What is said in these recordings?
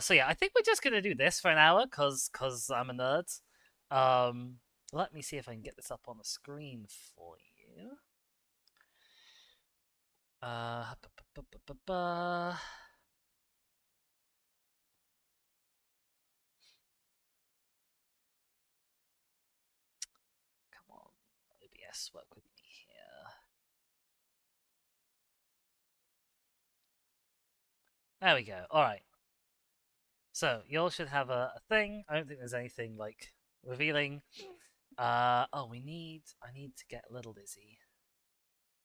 So yeah, I think we're just gonna do this for an hour, cause I'm a nerd. Um, Let me see if I can get this up on the screen for you. Uh, bu- bu- bu- bu- Come on, OBS, work with me here. There we go. All right. So you all should have a thing. I don't think there's anything like revealing. Oh, we need. I need to get Little Dizzy.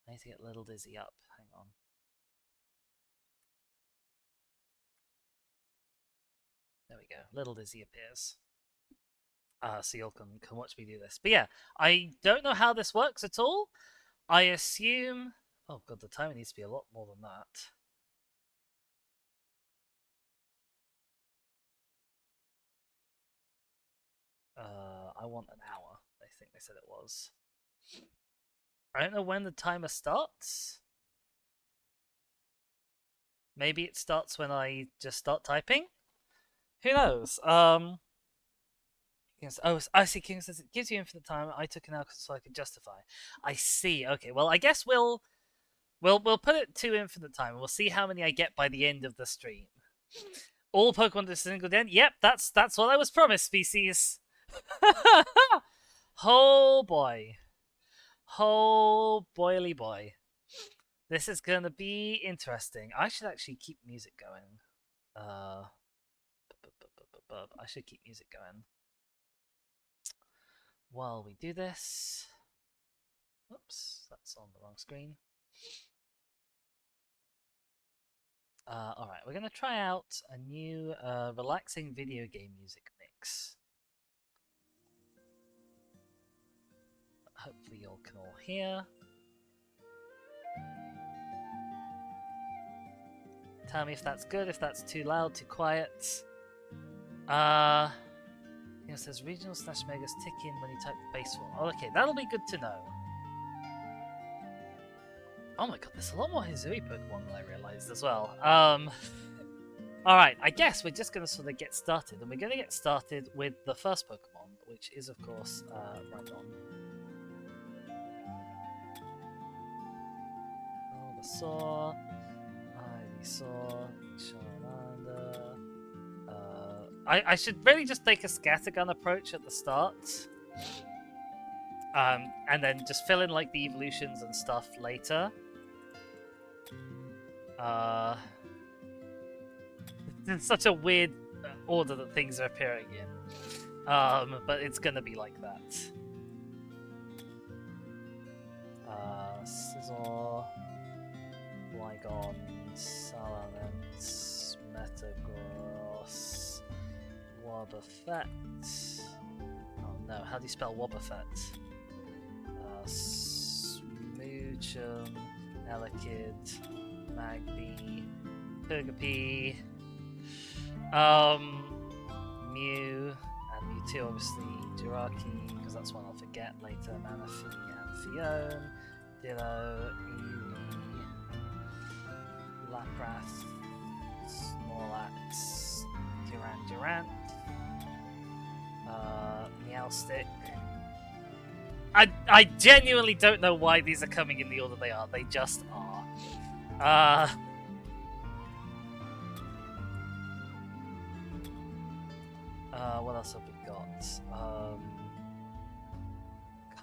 I need to get Little Dizzy up. Hang on. There we go. Little Dizzy appears. So you all can watch me do this. But yeah, I don't know how this works at all. I assume. Oh god, the timer needs to be a lot more than that. I want an hour. I think they said it was. I don't know when the timer starts. Maybe it starts when I just start typing. Who knows? Yes. Oh, I see. King says it gives you infinite time. I took an hour so I could justify. I see. Okay. Well, I guess we'll put it to infinite time. We'll see how many I get by the end of the stream. All Pokemon to a single den. Yep, that's what I was promised. Species. Oh boy. Oh boily boy. This is gonna be interesting. I should actually keep music going. Uh, I should keep music going while we do this. Oops, that's on the wrong screen. Alright, we're going to try out a new relaxing video game music mix. Hopefully you all can all hear. Tell me if that's good, if that's too loud, too quiet. It says regional slash megas tick in when you type the base form. Oh, okay, that'll be good to know. Oh my god, there's a lot more Hizui Pokemon than I realized as well. Alright, I guess we're just going to sort of get started, and we're going to get started with the first Pokemon, which is, of course, Rhydon. Bulbasaur, Ivysaur, Charmander. I should really just take a scattergun approach at the start, and then just fill in like the evolutions and stuff later. It's such a weird order that things are appearing in, but it's gonna be like that. Scizor, Flygon, Salamence, Metagross, Wobbuffet. Oh no, how do you spell Wobbuffet? Smoochum, Elekid, Magby, Togepi, Mew, and Mewtwo, obviously, Jiraki, because that's one I'll forget later, Manaphy and Fione, Dillo, Eevee, Lapras, Snorlax, Durant, Meowstic. I genuinely don't know why these are coming in the order they are. They just are. What else have we got?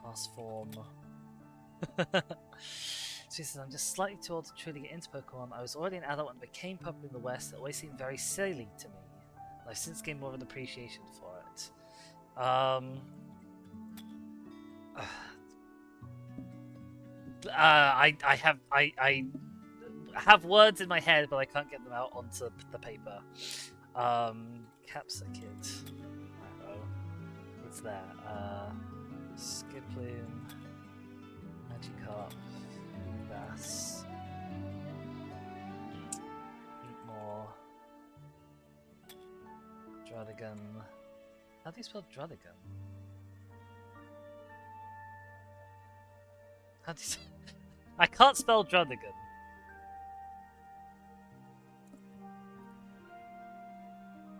Cast form. She says, I'm just slightly too old to truly get into Pokemon. I was already an adult when it became popular in the West. It always seemed very silly to me. I've since gained more of an appreciation for it. I have words in my head, but I can't get them out onto the paper. Capsicid. I don't know. What's that? Skiploom, Magikarp, Bass, Eatmore, Druddigon. How do you spell Druddigon? How do you... I can't spell Druddigon.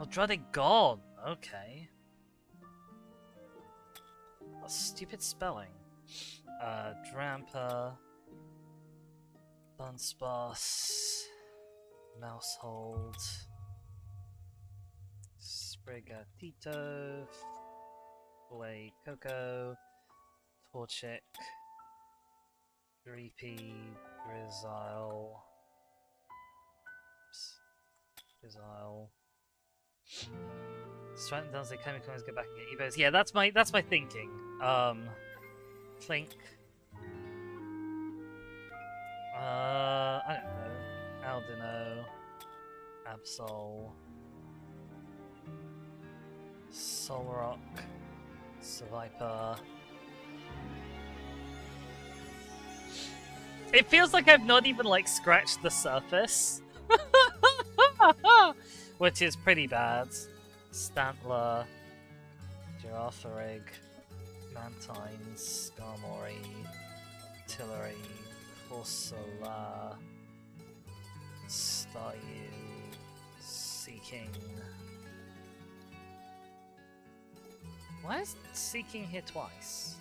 Oh, Dreaded God. Okay. What stupid spelling. Dramper. Dunsparce. Mousehold. Sprigatito. Away Coco. Torchic. Dreepy. Grizzile. Grizzile. Strength does say chemical go back and get Evos. Yeah, that's my thinking. Clink. I don't know. Aldino. Absol. Solrock. Seviper. It feels like I've not even like scratched the surface. Which is pretty bad. Stantler. Giraffarig. Mantine. Skarmory. Tillery. Corsola. Staryu. Seeking. Why is Seeking here twice?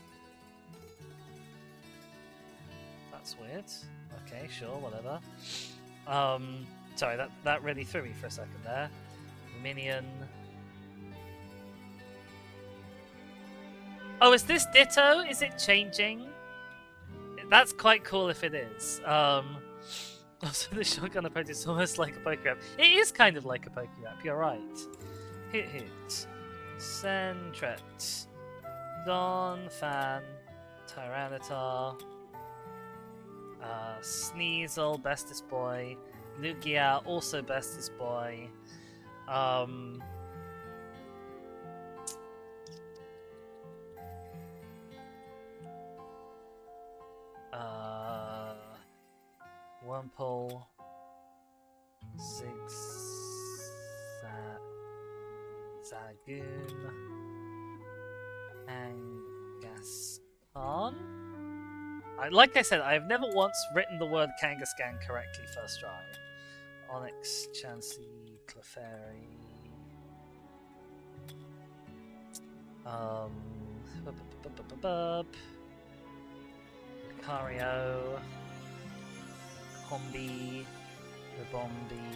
That's weird. Okay, sure, whatever. Sorry, that really threw me for a second there. Minion. Oh, is this Ditto? Is it changing? That's quite cool if it is. Also, the shotgun approach is almost like a Pokérap. It is kind of like a Pokérap, you're right. Hit. Sentret. Donphan. Tyranitar. Sneasel, bestest boy. Lugia, also bestest boy. Wurmple. Zagoon. And Gascon. Like I said, I have never once written the word Kangaskhan correctly first try. Onyx, Chansey, Clefairy. Lucario. Combi. Ribombi.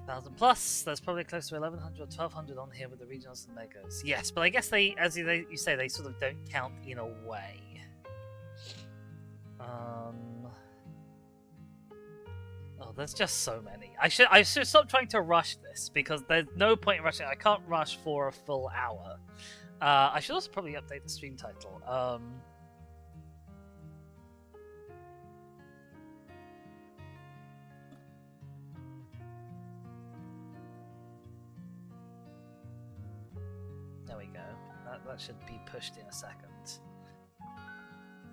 1,000 plus. There's probably close to 1,100 or 1,200 on here with the regionals and megas. Yes, but I guess they, as you say, they sort of don't count in a way. Oh, there's just so many. I should stop trying to rush this because there's no point in rushing. I can't rush for a full hour. I should also probably update the stream title. There we go. That should be pushed in a second.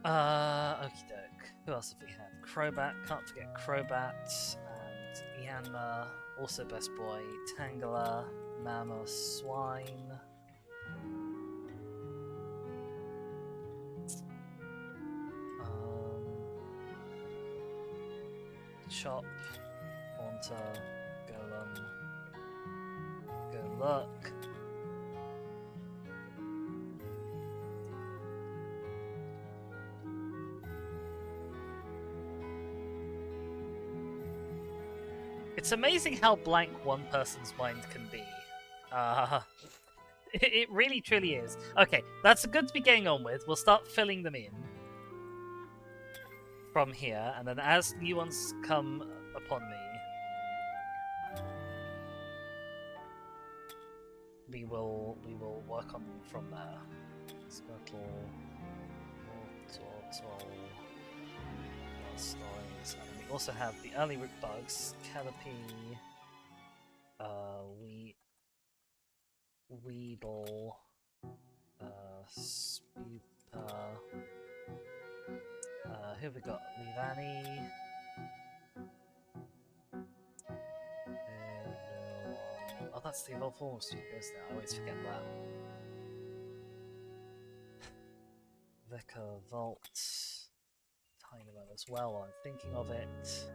Okie doke. Who else have we had? Crobat, can't forget Crobat, and Yanma, also best boy, Tangela, Mammoth, Swine. Chop, Haunter, Golem, Golurk. It's amazing how blank one person's mind can be. It really truly is. Okay, that's good to be getting on with. We'll start filling them in from here, and then as new ones come upon me, we will work on them from there. Squirtle, Tortle, Blastoise, and we also have the early root bugs, Caterpie, Weedle, Spupa. Who have we got? Livani. Oh, that's the evolved form of Stupa, isn't it? I always forget that. Veka, Volt, as well while I'm thinking of it.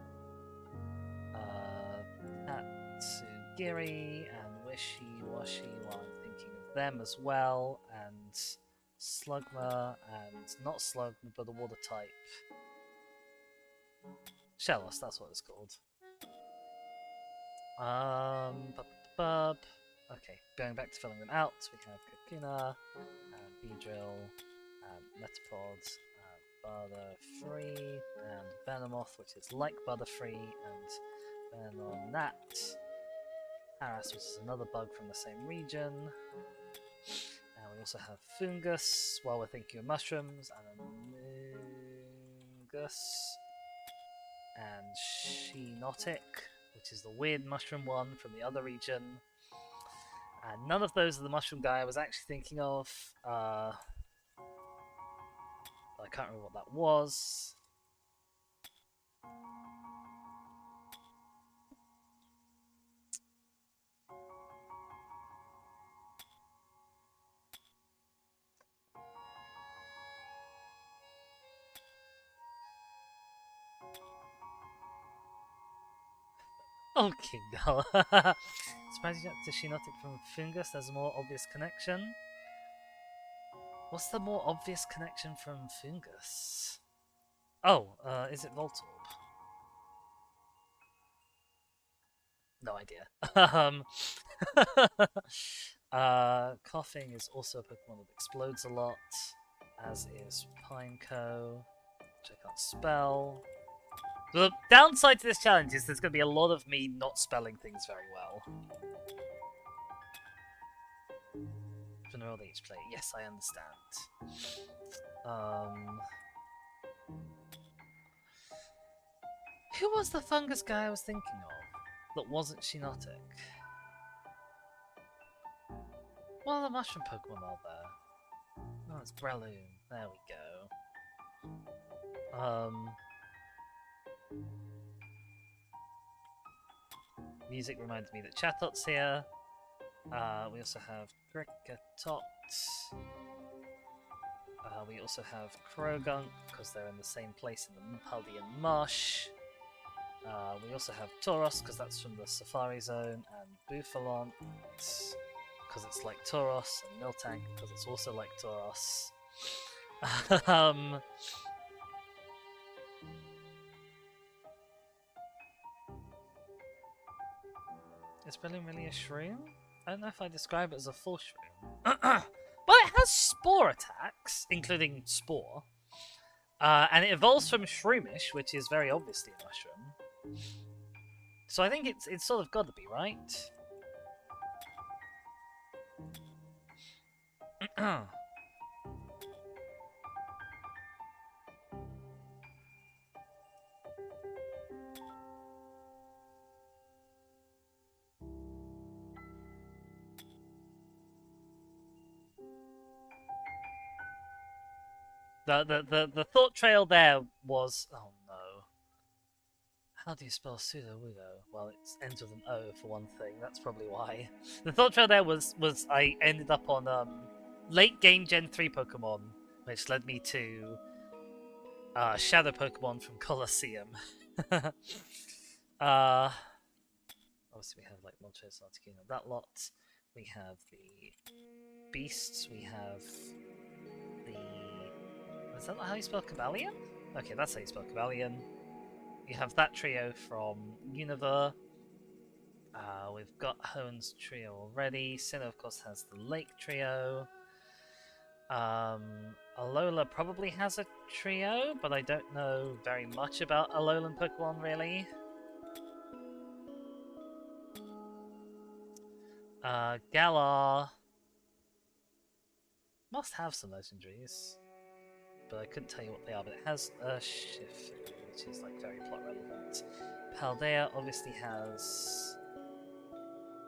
Tatsugiri and Wishy Washy while I'm thinking of them as well, and Slugma and not Slugma but a water type. Shellos, that's what it's called. Okay, going back to filling them out, we have Kakuna, Beedrill, Metapod, Butterfree, and Venomoth, which is like Butterfree, and Venonat, Paras, which is another bug from the same region. And we also have Fungus, while we're thinking of mushrooms, and Amoongus, and Sheenotic, which is the weird mushroom one from the other region. And none of those are the mushroom guy I was actually thinking of. I can't remember what that was. Oh, Kingdom. Surprised you to Sheenotic from Fungus, there's a more obvious connection. What's the more obvious connection from Fungus? Oh, is it Voltorb? No idea. Coughing is also a Pokemon that explodes a lot, as is Pineco, which I can't spell. The downside to this challenge is there's going to be a lot of me not spelling things very well. General each play. Yes, I understand. Who was the fungus guy I was thinking of that wasn't Sheenotic? What other mushroom Pokemon are there? Oh, it's Breloom. There we go. Music reminded me that Chatot's here. We also have Kricketot. We also have Krogunk, because they're in the same place in the Paldean Marsh. We also have Tauros, because that's from the Safari Zone, and Buffalant, because it's like Tauros, and Miltank, because it's also like Tauros. Is Breloom really a shroom? I don't know if I describe it as a full shroom. But it has spore attacks, including Spore. And it evolves from Shroomish, which is very obviously a mushroom. So I think it's sort of got to be, right? The thought trail there was, oh no. How do you spell pseudo-wudo? Well, it ends with an O for one thing. That's probably why. The thought trail there was I ended up on late game Gen 3 Pokemon, which led me to Shadow Pokemon from Colosseum. Obviously we have like Moltres, Articuno, that lot. We have the beasts. We have the. Is that how you spell Cavalion? Okay, that's how you spell Cavalion. You have that trio from Univers. We've got Hoen's trio already. Sinnoh, of course, has the Lake trio. Alola probably has a trio, but I don't know very much about Alolan Pokemon, really. Galar must have some legendaries, but I couldn't tell you what they are. But it has a Shift, which is like very plot relevant. Paldea obviously has.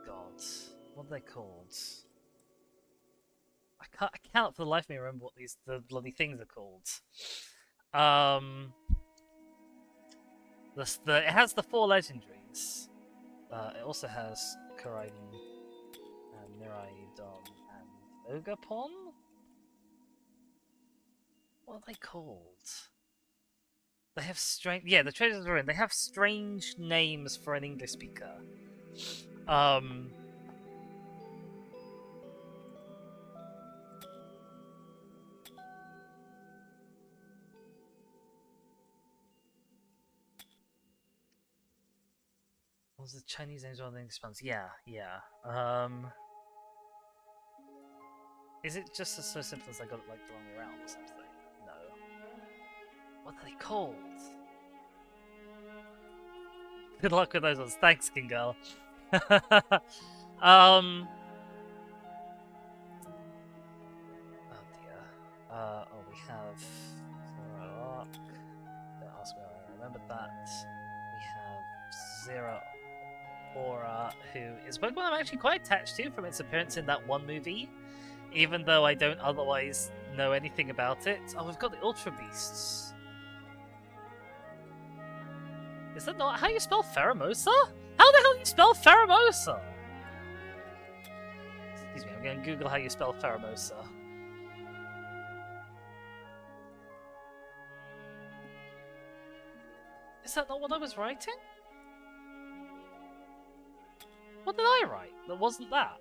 God, what are they called? I can't for the life of me remember what the bloody things are called. It has the 4 legendaries. It also has Koraidon and Miraidon and Ogapon? What are they called? They have strange. Yeah, the treasures are in. They have strange names for an English speaker. Um. What was the Chinese names rather than English ones? Yeah, yeah. Is it just so simple as I got it like the wrong way around or something? No. What are they called? Good luck with those ones. Thanks, King Girl. um. Oh dear. We have Zero Arc. Don't ask me how I remembered that. We have Zero Aura, who is a Pokemon I'm actually quite attached to from its appearance in that one movie, even though I don't otherwise know anything about it. Oh, we've got the Ultra Beasts. Is that not how you spell Pheromosa? How the hell do you spell Pheromosa? Excuse me, I'm going to Google how you spell Pheromosa. Is that not what I was writing? What did I write that wasn't that?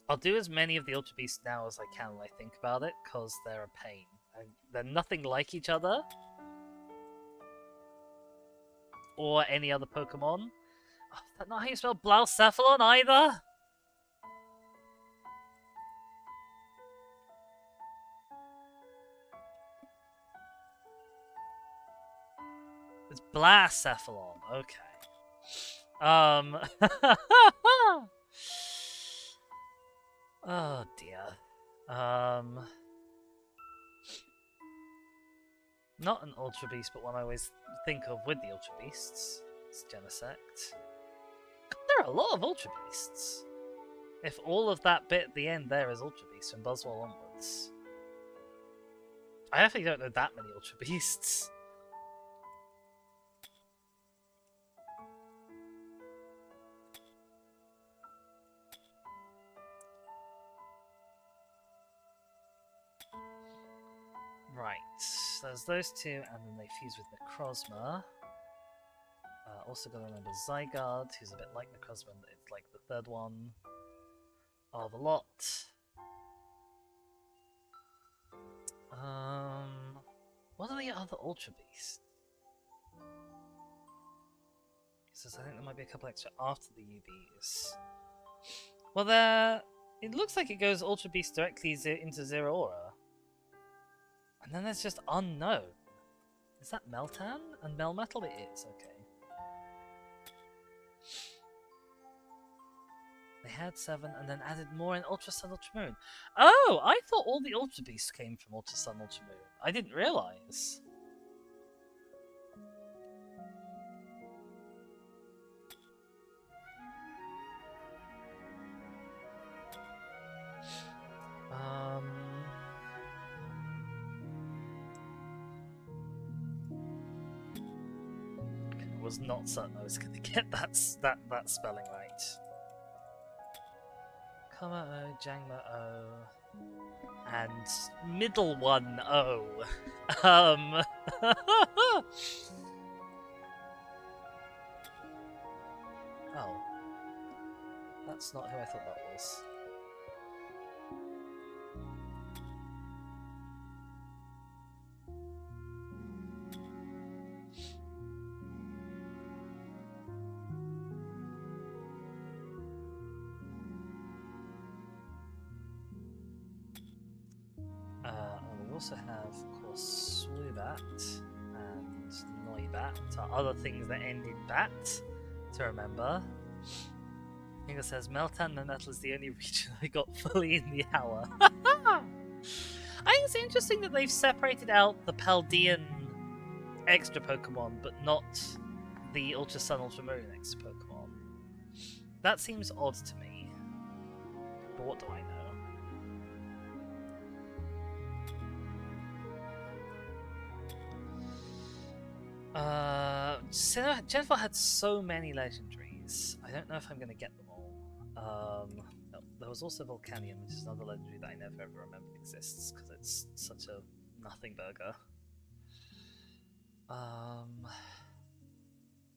I'll do as many of the Ultra Beasts now as I can when I think about it, because they're a pain. They're nothing like each other. Or any other Pokemon. Oh, is that not how you spell Blaucephalon either? It's Blacephalon, okay. Oh dear. Not an Ultra Beast, but one I always think of with the Ultra Beasts. It's Genesect. God, there are a lot of Ultra Beasts. If all of that bit at the end there is Ultra Beasts from Buzzwole onwards. I definitely don't know that many Ultra Beasts. Right, there's those two, and then they fuse with Necrozma. Also gotta remember Zygarde, who's a bit like Necrozma, it's like the third one of the lot. What are the other Ultra Beasts? Because I think there might be a couple extra after the UBs. Well, it looks like it goes Ultra Beast directly into Zero Aura. And then there's just Unknown. Is that Meltan and Melmetal? It is, okay. They had 7 and then added more in Ultra Sun, Ultra Moon. Oh, I thought all the Ultra Beasts came from Ultra Sun, Ultra Moon. I didn't realise. Was not certain I was going to get that spelling right. Kama-O, Jangma-O, and middle one O. Oh, that's not who I thought that was. We also have, of course, Swoobat and Noibat, other things that end in bat to remember. Inga says, Meltan Nanettle is the only region I got fully in the hour. I think it's interesting that they've separated out the Paldean extra Pokemon, but not the Ultra Sun, Ultra Moon extra Pokemon. That seems odd to me. But what do I know? Jennifer had so many legendaries. I don't know if I'm going to get them all. No, there was also Volcanion, which is another legendary that I never ever remember exists because it's such a nothing burger.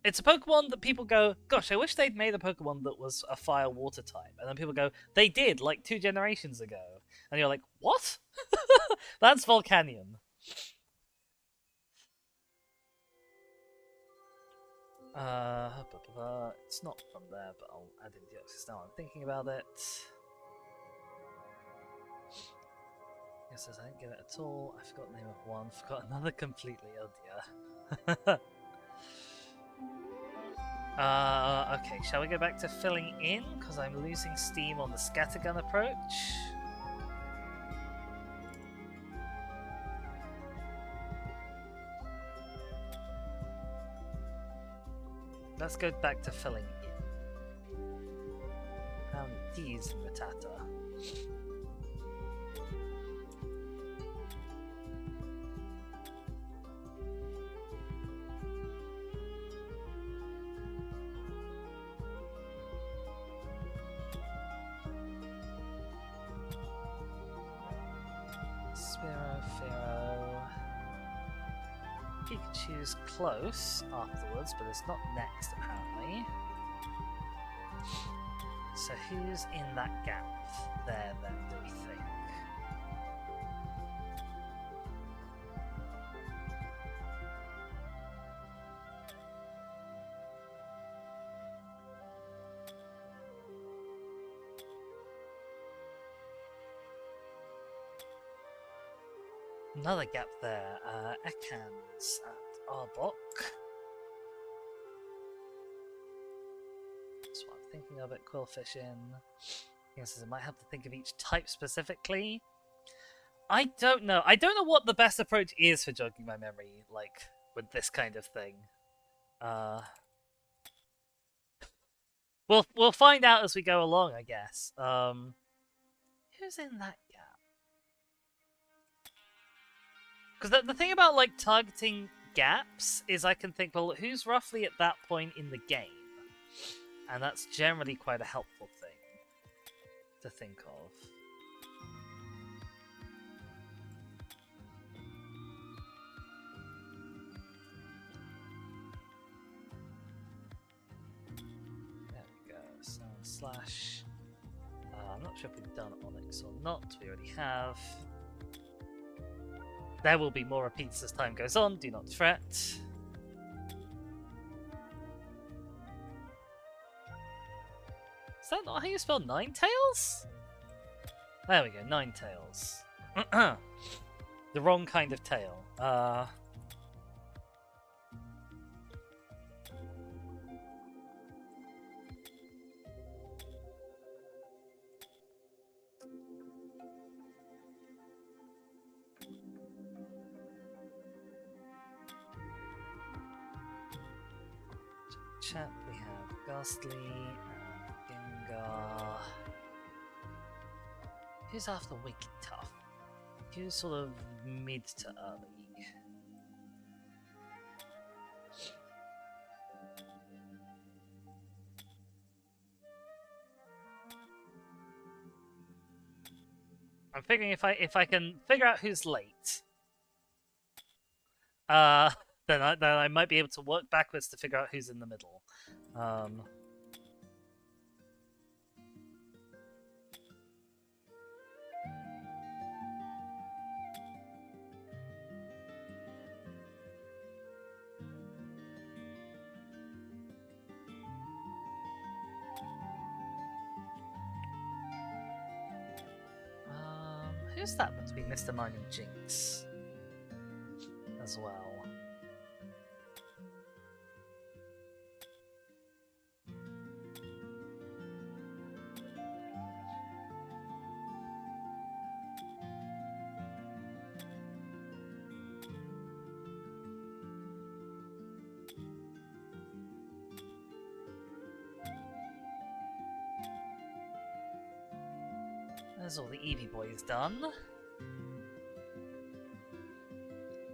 It's a Pokemon that people go, gosh, I wish they'd made a Pokemon that was a fire water type. And then people go, they did, like 2 generations ago. And you're like, what? That's Volcanion. It's not from there, but I'll add in Deoxys now I'm thinking about it. Yes, I didn't get it at all. I forgot the name of one, forgot another completely, oh dear. Okay, shall we go back to filling in? Because I'm losing steam on the scattergun approach. Let's go back to filling in. How many D's in Rattata? Pikachu's close afterwards, but it's not next apparently. So who's in that gap there then, do we think? Another gap there. Ekans and Arbok. That's what I'm thinking of it. Quillfish in. Yes, I might have to think of each type specifically. I don't know. I don't know what the best approach is for jogging my memory, like, with this kind of thing. We'll find out as we go along, I guess. Who's in that gap? Because the thing about, like, targeting gaps is I can think, well, who's roughly at that point in the game? And that's generally quite a helpful thing to think of. There we go. Slash. I'm not sure if we've done Onyx or not. We already have. There will be more repeats as time goes on, do not fret. Is that not how you spell Ninetales? There we go, Ninetales. The wrong kind of tail. Chat, we have Ghastly and Gengar. Who's after Wicked Tough? Who's sort of mid to early? I'm figuring if I can figure out who's late, then I might be able to work backwards to figure out who's in the middle. Who's that between Mr. Mime and Jinx as well? There's all the Eevee boys done.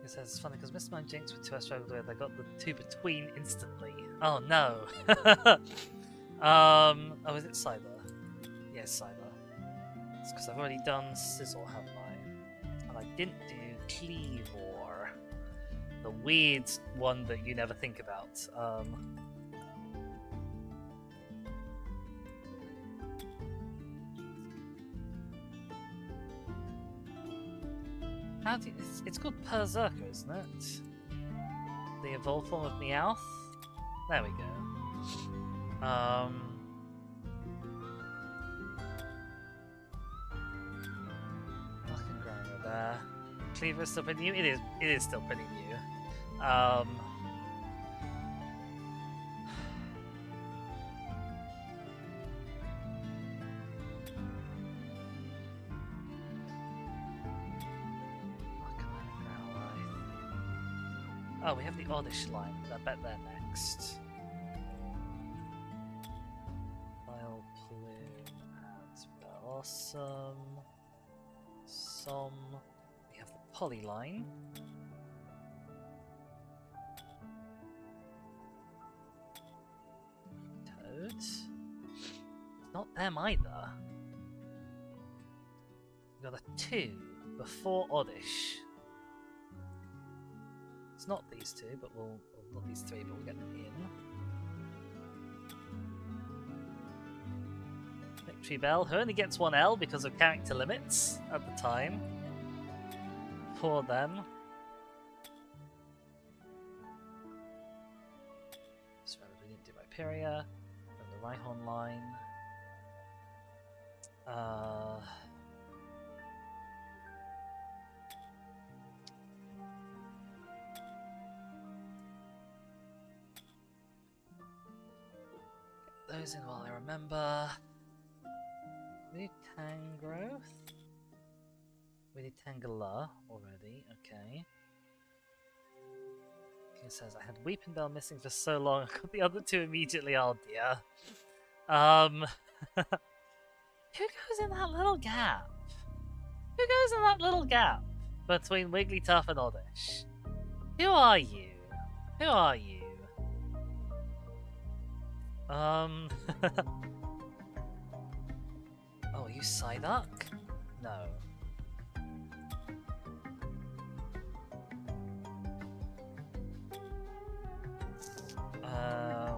It says it's funny because Mr. Mime and Jinx were two I struggled with. I got the two between instantly. Oh no. Oh, is it Cyber? Yes, Cyber. It's because I've already done Sizzle, haven't I? And I didn't do Cleavor. The weird one that you never think about. How do you, it's called Berserker, isn't it? The evolved form of Meowth? There we go. Fucking Grammar there. Cleaver is still pretty new? It is still pretty new. Oh, we have the Oddish line. I bet they're next. Vile Plume and Blossom. We have the Poly line. Toad. Not them either. We got a 2 before Oddish. It's not these two, but well, not these 3, but we'll get them in. Victory Bell, who only gets 1 L because of character limits at the time. Poor them. So we didn't do Viperia. From the Rhyhorn line. Those in while I remember. We did Tangrowth. We did Tangela already, okay. He says, I had Weeping Bell missing for so long, I got the other 2 immediately, oh dear. Who goes in that little gap? Who goes in that little gap between Wigglytuff and Oddish? Who are you? Who are you? Oh, are you Psyduck? No.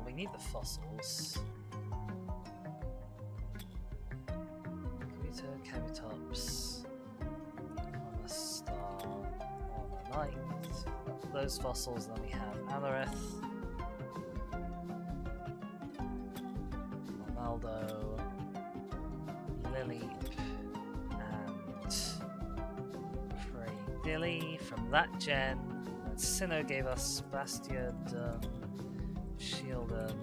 We need the fossils. Kabuto, Kabutops, on the star, on the night. Those fossils, then we have Alarith. Ronaldo, Lily, and Dilly from that gen. And Sinnoh gave us Bastiodon, Shieldon,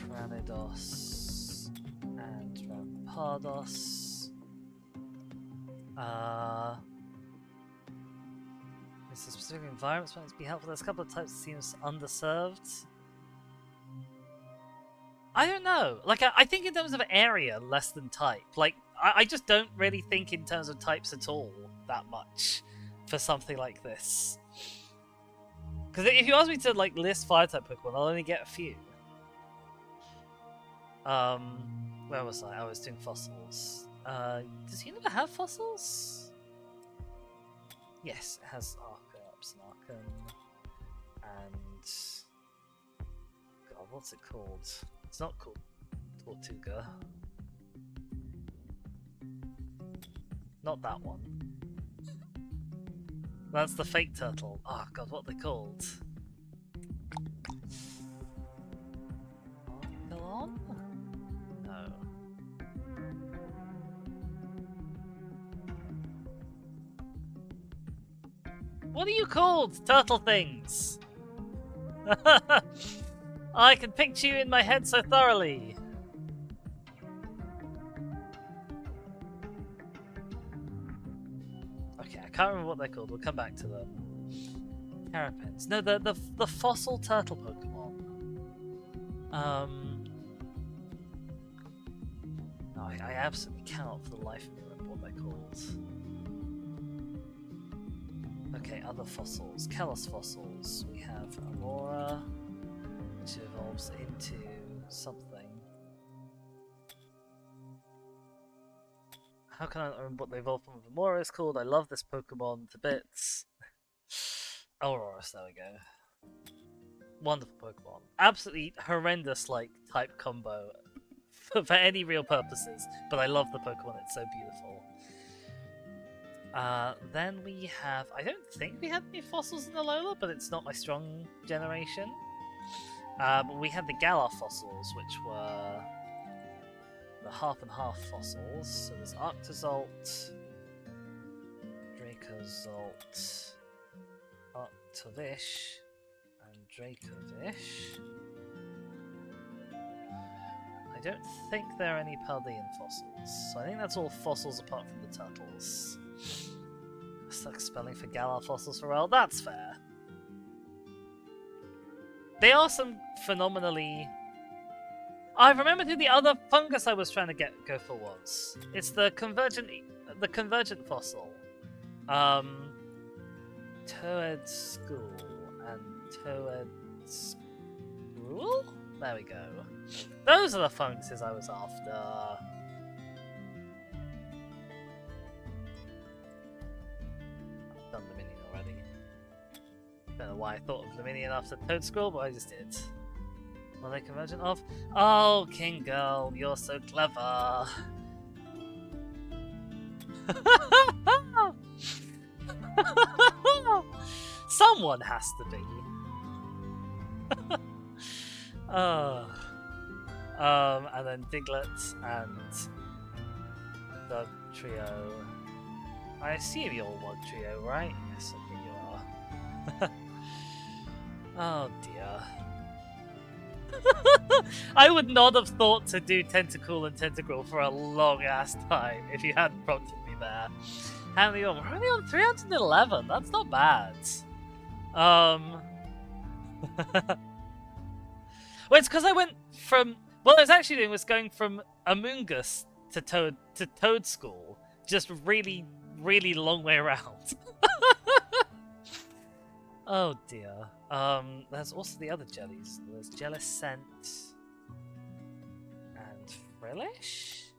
Cranidos, and Rampardos. This is specific environments might be helpful. There's a couple of types that seems underserved. I don't know. Like, I think in terms of area, less than type. Like, I just don't really think in terms of types at all that much for something like this. Because if you ask me to like list Fire-type Pokemon, I'll only get a few. Where was I? I was doing fossils. Does he never have fossils? Yes, it has Arceus and Archon. And God, what's it called? It's not called Tortuga. Not that one. That's the fake turtle. Oh god, what are they called? Archelon? No. What are you called, turtle things? I can picture you in my head so thoroughly. Okay, I can't remember what they're called. We'll come back to them. Terrapins. No, the fossil turtle Pokemon. No, I absolutely cannot for the life of me remember what they're called. Okay, other fossils. Kalos fossils. We have Aurora, which evolves into something. How can I not remember what they evolved from? Vimora is called. I love this Pokemon to bits. Aurorus, there we go. Wonderful Pokemon. Absolutely horrendous, like, type combo for any real purposes. But I love the Pokemon, it's so beautiful. Then we have... I don't think we had any fossils in Alola, but it's not my strong generation. But we had the Galar fossils, which were the half and half fossils. So there's Arctozolt, Dracozolt, Arctovish, and Dracovish. I don't think there are any Paldean fossils, so I think that's all fossils apart from the turtles. Stuck spelling for Galar fossils for well, that's fair. They are some phenomenally... I remembered who the other fungus I was trying to go for was. It's the convergent fossil. Toad School and Toad School? There we go. Those are the funguses I was after. I've done Luminion already. Don't know why I thought of Luminion after Toad School, but I just did. What are they convergent of? Oh, King Girl, you're so clever. Someone has to be. And then Diglett and the trio. I assume you're one trio, right? Yes, I think you are. Oh dear. I would not have thought to do Tentacool and Tentacruel for a long ass time if you hadn't prompted me there. How many on? We're only on 311. That's not bad. Well, it's because I went from... What I was actually doing was going from Amoonguss to Toad School. Just really, really long way around. Oh dear. There's also the other jellies. There's Jellicent and Frillish.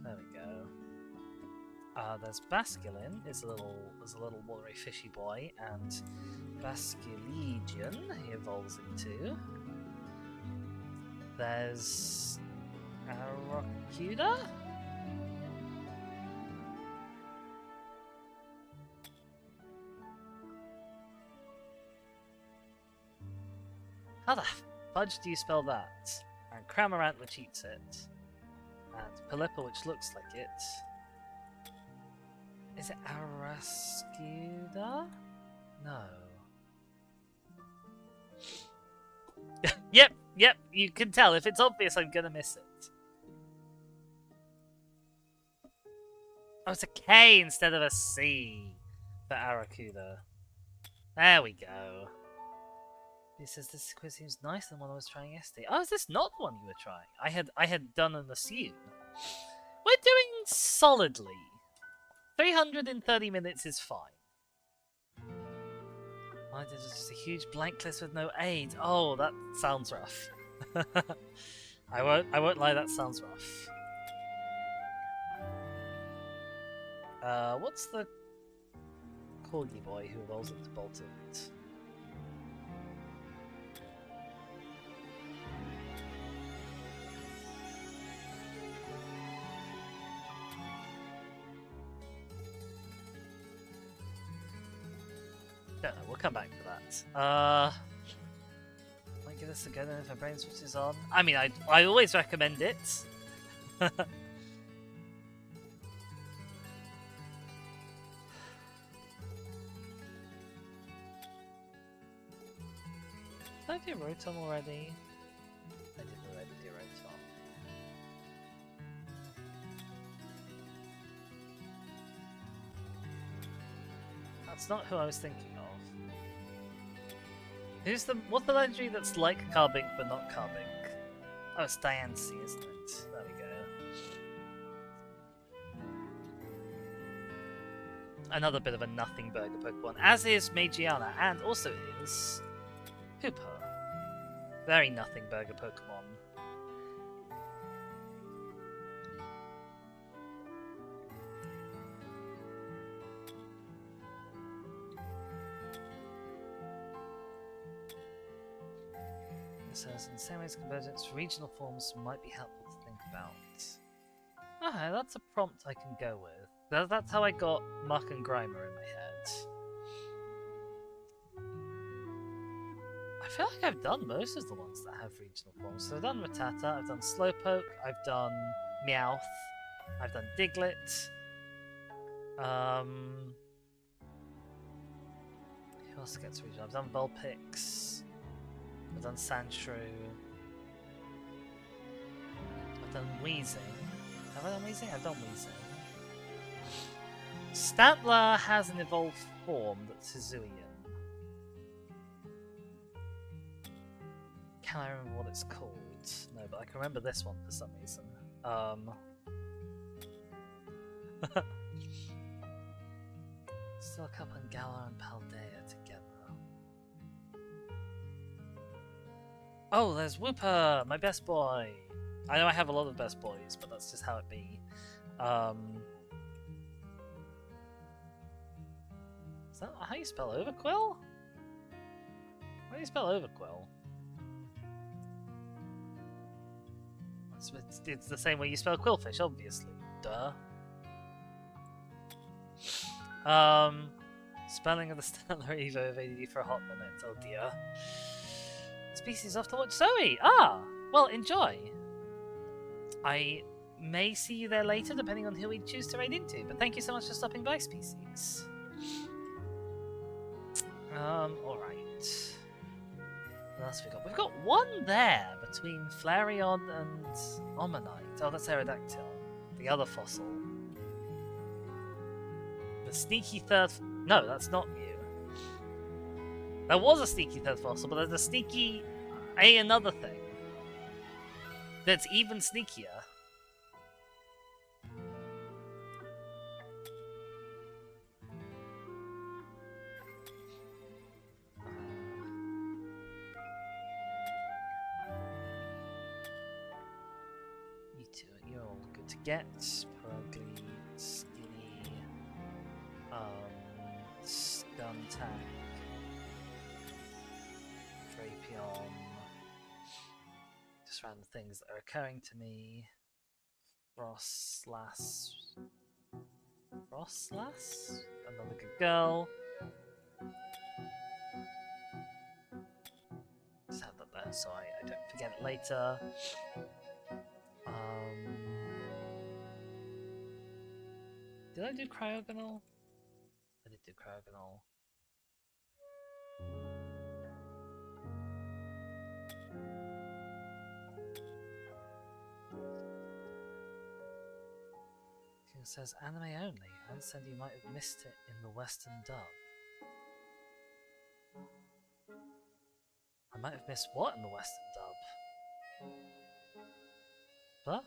There we go. There's Basculin. There's a little watery fishy boy, and Basculegion he evolves into. There's Aracuda. How the fudge do you spell that? And Cramorant, which eats it. And Pelipper, which looks like it. Is it Arascuda? No. Yep, you can tell. If it's obvious, I'm gonna miss it. Oh, it's a K instead of a C for Aracuda. There we go. He says this quiz seems nicer than one I was trying yesterday. Oh, is this not the one you were trying? I had done an assume. We're doing solidly. 330 minutes is fine. Why did just a huge blank list with no aid? Oh, that sounds rough. I won't lie, that sounds rough. What's the corgi boy who evolves into Boltund? Don't know, we'll come back to that. Might give this a go then if my brain switches on. I mean, I always recommend it. Did I do Rotom already? I didn't already do Rotom. That's not who I was thinking of. What's the legendary that's like Carbink but not Carbink? Oh, it's Diancie, isn't it? There we go. Another bit of a nothing burger Pokemon, as is Magiana, and also is Hooper. Very nothing burger Pokemon. It says, in the same way as convergence, regional forms might be helpful to think about. Okay, that's a prompt I can go with. That's how I got Muck and Grimer in my head. I feel like I've done most of the ones that have regional forms. So I've done Rattata, I've done Slowpoke, I've done Meowth, I've done Diglett. Who else gets regional? I've done Vulpix. I've done Sandshrew. I've done Weezing. Have I done Weezing? I've done Weezing. Stantler has an evolved form that's Hisuian. Can I remember what it's called? No, but I can remember this one for some reason. Still a couple in Galar and Paldea together. Oh, there's Wooper, my best boy. I know I have a lot of best boys, but that's just how it be. Is that how you spell Overquill? How do you spell Overquill? It's the same way you spell Quillfish, obviously. Duh. Spelling of the Stellar Evo evaded you for a hot minute. Oh dear. Species off to watch Zoe. Ah, well, enjoy. I may see you there later, depending on who we choose to raid into. But thank you so much for stopping by, Species. Alright. What else have we got? We've got one there between Flareon and Omanite. Oh, that's Aerodactyl. The other fossil. The sneaky third... No, that's not you. There was a sneaky third fossil, but there's a sneaky... another thing. That's even sneakier. You two, you're all good to get. Purugly, Skinny, Stuntack, Drapion. Just random things that are occurring to me. Frostlass. Another good girl. Just have that there so I don't forget it later. Did I do Cryogonal? I did do Cryogonal. It says anime only. I understand you might have missed it in the Western dub. I might have missed what in the Western dub? Huh?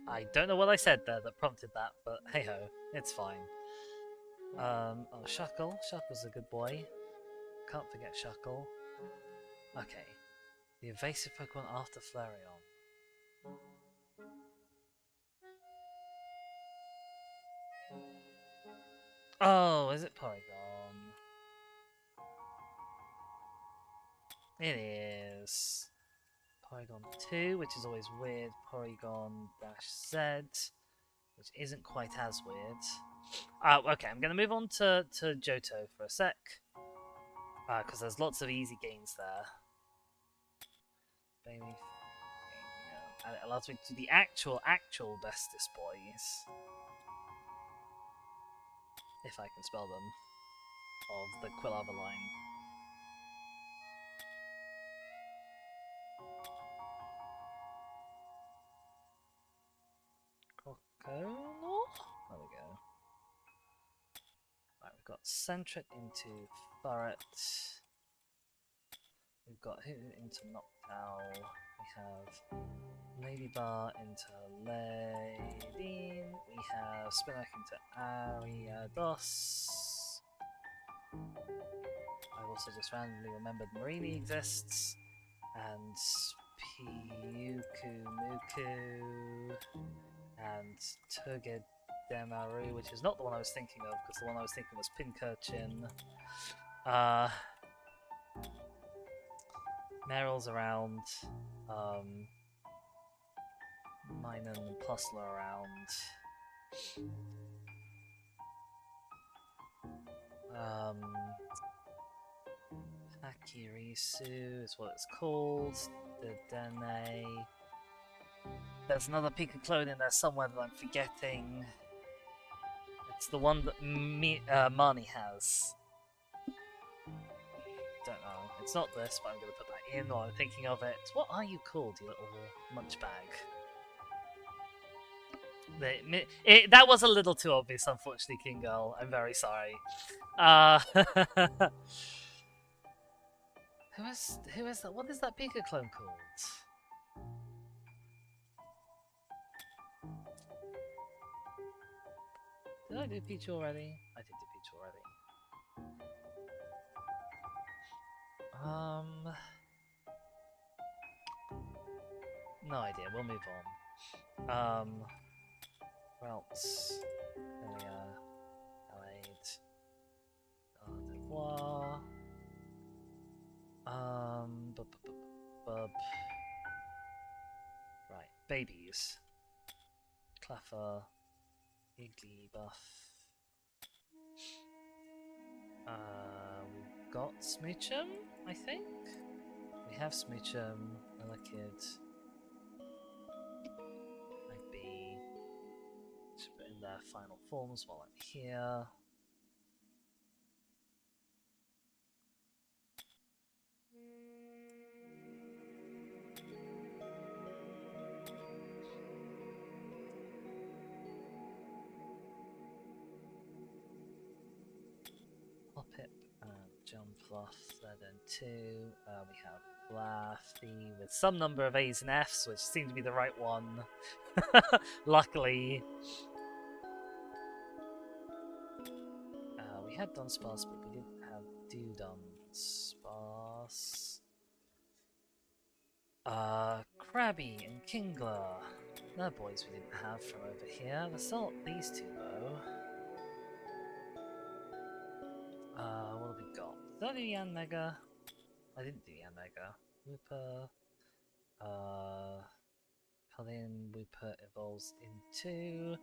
I don't know what I said there that prompted that, but hey ho, it's fine. Oh, Shuckle. Shuckle's a good boy. Can't forget Shuckle. Okay. The evasive Pokemon after Flareon. Oh, is it Porygon? It is. Porygon 2, which is always weird. Porygon-Z, which isn't quite as weird. Okay, I'm going to move on to Johto for a sec. Because there's lots of easy gains there. Baby. And it allows me to do the actual bestest boys. If I can spell them. Of the Quilava line. Croconaw? There we go. Right, we've got Sentret into Furret. We've got Hoot into Noctowl. We have Ladybar into Ladine. We have Spinarak into Ariados. I've also just randomly remembered Marini exists. And Pyuku Muku. And Turgid Demaru, which is not the one I was thinking of, because the one I was thinking was Pincurchin. Meryl's around. Minun and Puzzler around. Hakirisu is what it's called. The Dene. There's another Pika-clone in there somewhere that I'm forgetting. It's the one that Marnie has. Don't know. It's not this, but I'm going to put that in while I'm thinking of it. What are you called, you little munch bag? That was a little too obvious, unfortunately, King Girl. I'm very sorry. Who is that? What is that Pika clone called? Did I do Peach already? I did do Peach already. No idea. We'll move on. Where else? Allied. Devoir. Right, babies. Claffer. Igglybuff. We've got Smoochum, I think? We have Smoochum, Malakid. Maybe. Should put in their final forms while I'm here. Hoppip and Jumpluff, they're done too. We have Fluffy with some number of A's and F's, which seem to be the right one. Luckily. We had Dunsparce, but we didn't have Dunsparce. Krabby and Kingler. They're boys we didn't have from over here. Let's not these two though. What have we got? Did I do Yanmega? I didn't do Yanmega. Wooper. Paladin Wooper evolves into...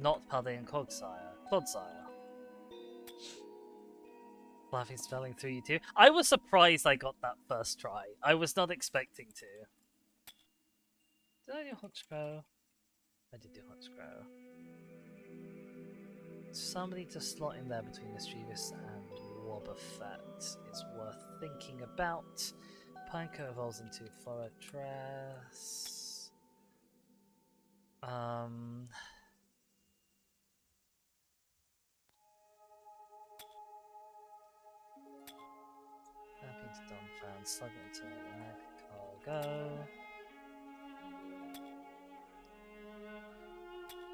Not Paladin Clodsire. Fluffy spelling through you too. I was surprised I got that first try. I was not expecting to. Did I do Honchkrow? I did do Honchkrow. Somebody to slot in there between Mischievous and Wobbuffet is worth thinking about. Pineco evolves into Fortress. Happy to Donphan, slug it into Cargo.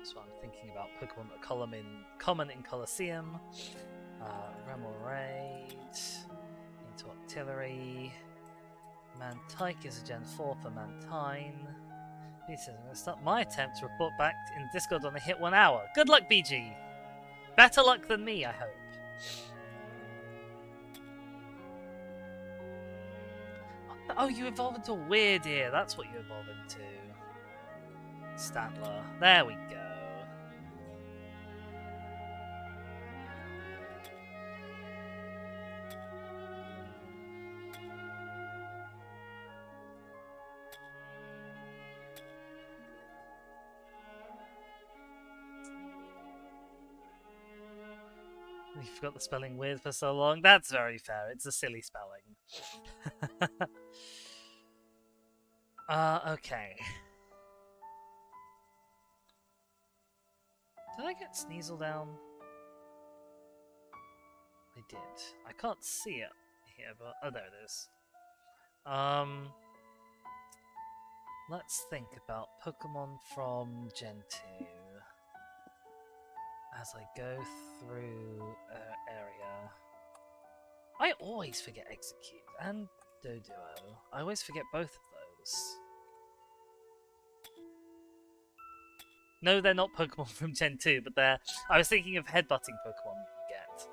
So I'm thinking about Pokemon that are common in Colosseum. Remoraid into Octillery. Mantike is a Gen 4 for Mantine. He says, I'm going to start my attempt to report back in Discord when I hit 1 hour. Good luck, BG! Better luck than me, I hope. Oh, you evolve into a Weirdeer. That's what you evolve into. Statler. There we go. You forgot the spelling weird for so long. That's very fair. It's a silly spelling. Okay. Did I get Sneasel down? I did. I can't see it here, but... Oh, there it is. Let's think about Pokemon from Gen 2. As I go through area. I always forget Execute and Doduo. I always forget both of those. No, they're not Pokemon from Gen 2, but they're... I was thinking of headbutting Pokemon that you get.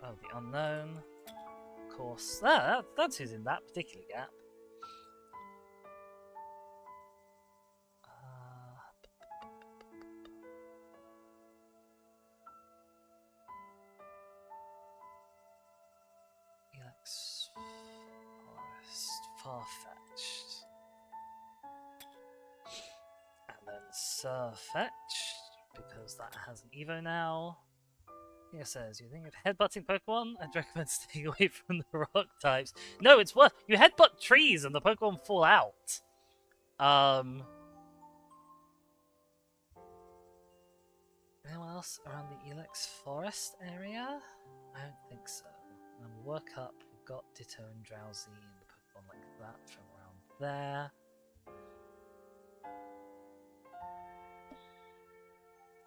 Oh, the unknown. Of course. That's who's in that particular gap. Elex Forest, Farfetch'd. And then Surfetch'd, because that has an Evo now. Here says, you think of headbutting Pokemon? I'd recommend staying away from the rock types. No, it's worse. You headbutt trees and the Pokemon fall out. Anyone else around the Elex Forest area? I don't think so. Work up, we've got Ditto and Drowsy and the Pokemon like that from around there.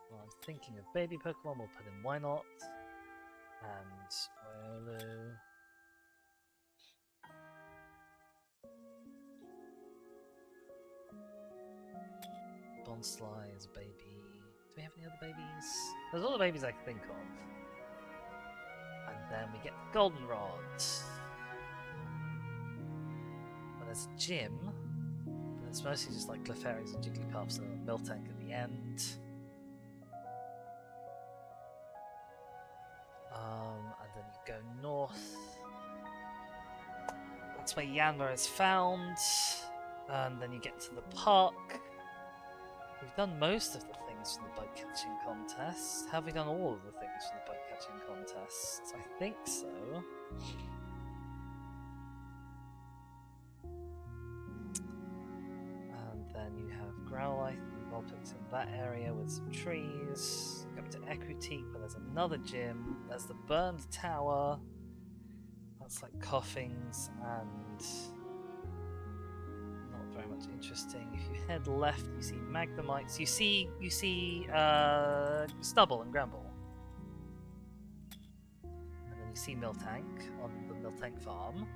Well, I'm thinking of baby Pokemon, we'll put in Wynot and Riolu. Bonsly is a baby. Do we have any other babies? There's all the babies I can think of. And then we get the Goldenrod. But there's a gym. But it's mostly just like Clefairies and Jigglypuffs and a Miltank at the end. And then you go north. That's where Yanma is found. And then you get to the park. We've done most of the things from the bug catching contest. Have we done all of the things from the bug catching contest? I think so. And then you have Growlithe and Vulpix in that area with some trees. Go up to Ecruteak, but there's another gym. There's the burned tower. That's like Coughings and not very much interesting. If you head left, you see Magnemites. You see Stubble and Gramble. And then you see Miltank on the Miltank farm.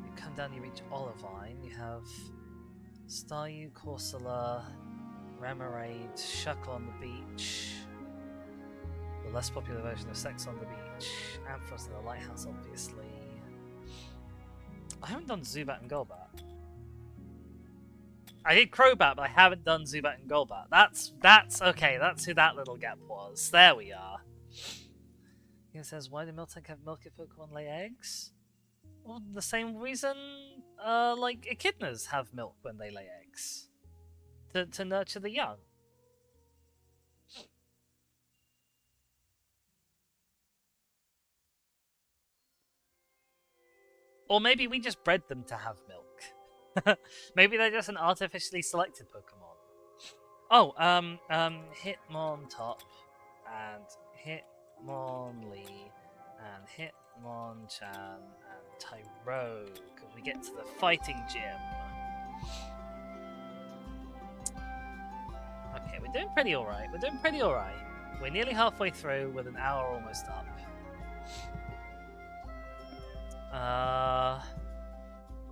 You come down, you reach Olivine. You have Staryu, Corsola, Remoraid, Shuckle on the beach. The less popular version of Sex on the beach. Ampharos in the lighthouse, obviously. I haven't done Zubat and Golbat. I did Crobat, but I haven't done Zubat and Golbat. That's okay. That's who that little gap was. There we are. It says, why do Miltank have milk if Pokemon lay eggs? Well, the same reason, like echidnas have milk when they lay eggs. To nurture the young. Or maybe we just bred them to have milk. Maybe they're just an artificially selected Pokemon. Oh, Hitmontop, and Hitmonlee, and Hitmonchan, and Tyrogue. We get to the fighting gym. Okay, we're doing pretty alright. We're nearly halfway through with an hour almost up.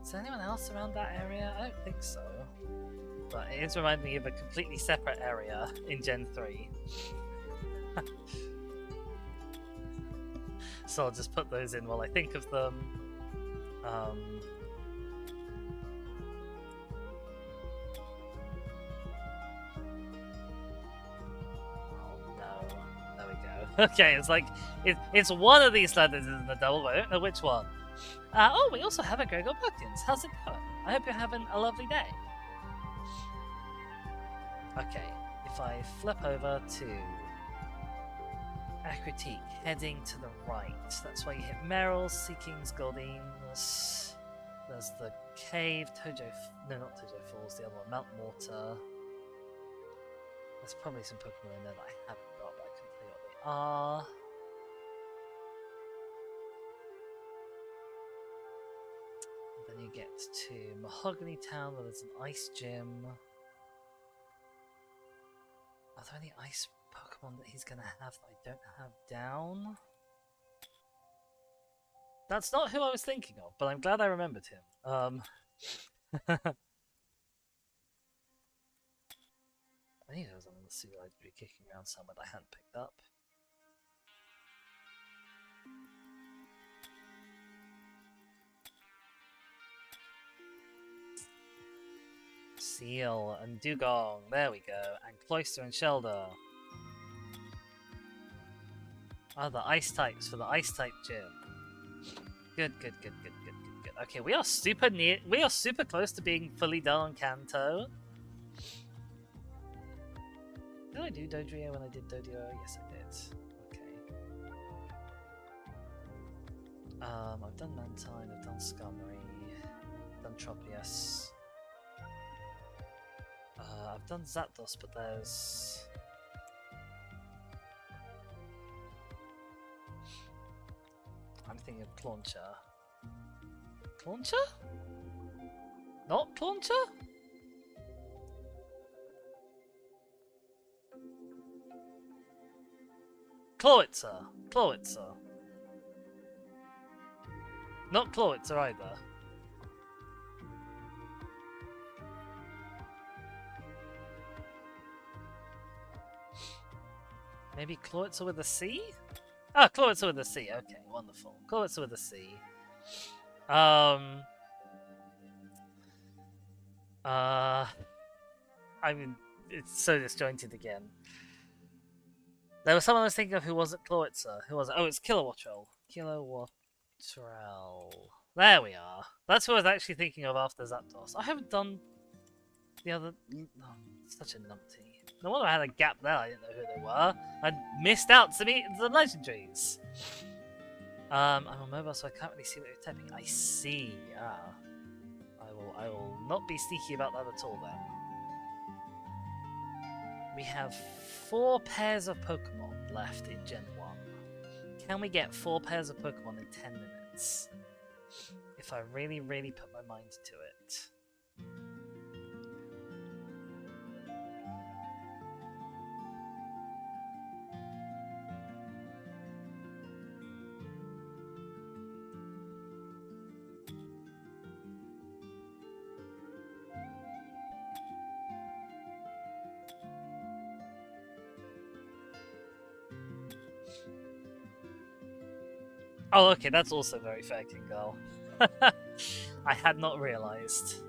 Is there anyone else around that area? I don't think so. But it is reminding me of a completely separate area in Gen 3. So I'll just put those in while I think of them. Oh no. There we go. Okay, it's like, it's one of these letters in the double, but I don't know which one. Oh, we also have a Gregor Buckins. How's it going? I hope you're having a lovely day. Okay, if I flip over to Ecruteak, heading to the right, that's where you hit Meryl's, Seekings, Goldeen's. There's the cave, no, not Tojo Falls, the other one, Mount Mortar. There's probably some Pokemon in there that I haven't got, but I couldn't tell you what they are. Then you get to Mahogany Town, where there's an ice gym. Are there any ice Pokemon that he's going to have that I don't have down? That's not who I was thinking of, but I'm glad I remembered him. I think there was another suit I'd be kicking around somewhere that I hadn't picked up. Seal and Dugong, there we go, and Cloister and Shelder. Oh, the ice types for the ice type gym. Good. Okay, we are super close to being fully done on Kanto. Did I do Dodrio when I did Dodio? Yes, I did. Okay. I've done Mantine, I've done Skarmory, done Tropius. I've done Zapdos, but there's... I'm thinking of Clauncher. Clauncher? Not Clauncher? Clawitzer. Not Clawitzer either. Maybe Clawitzer with a C? Ah, Clawitzer with a C. Okay, wonderful. Clawitzer with a C. I mean, it's so disjointed again. There was someone I was thinking of who wasn't Clawitzer. Who was it? Oh, it's Kilowattrel. Kilowattrel. There we are. That's who I was actually thinking of after Zapdos. I haven't done the other... Oh, such a numpty. No wonder I had a gap there. I didn't know who they were. I missed out to meet the legendaries. I'm on mobile, so I can't really see what you're typing. I see. Ah. I will not be sneaky about that at all then. We have 4 pairs of Pokemon left in Gen 1. Can we get 4 pairs of Pokemon in 10 minutes? If I really put my mind to it. Oh, okay, that's also very fair, King Girl. I had not realized.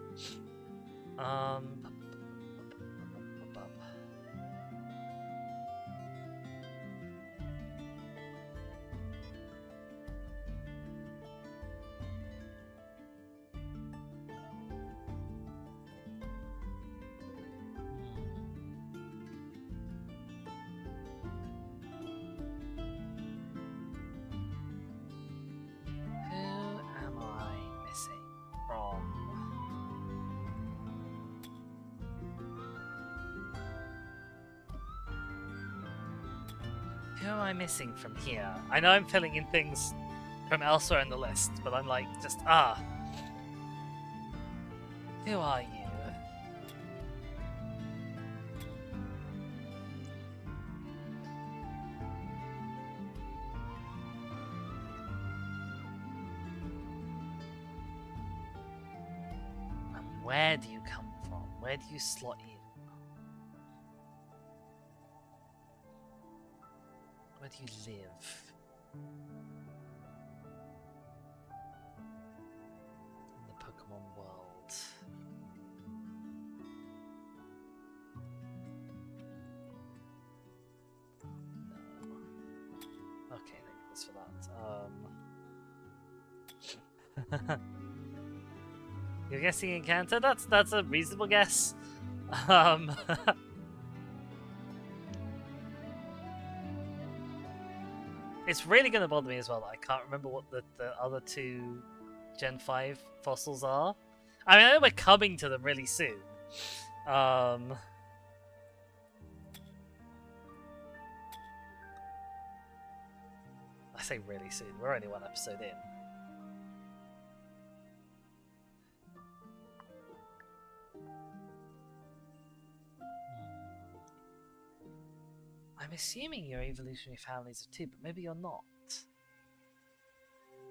Who am I missing from here? I know I'm filling in things from elsewhere in the list, but I'm like, just, Who are you? And where do you come from? Where do you slot in? Where do you live? In the Pokemon world. No. Okay, thank goodness for that. You're guessing Encanto? That's a reasonable guess. It's really going to bother me as well that I can't remember what the other 2 Gen 5 fossils are. I mean, I know we're coming to them really soon. I say really soon. We're only 1 episode in. I'm assuming you're evolutionary families of 2, but maybe you're not.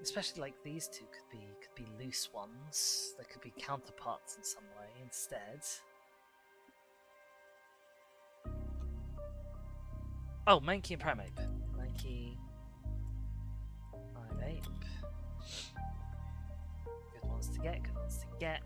Especially like these two could be loose ones. There could be counterparts in some way instead. Oh, Mankey and Primeape. Mankey, Primeape. Good ones to get. Good ones to get.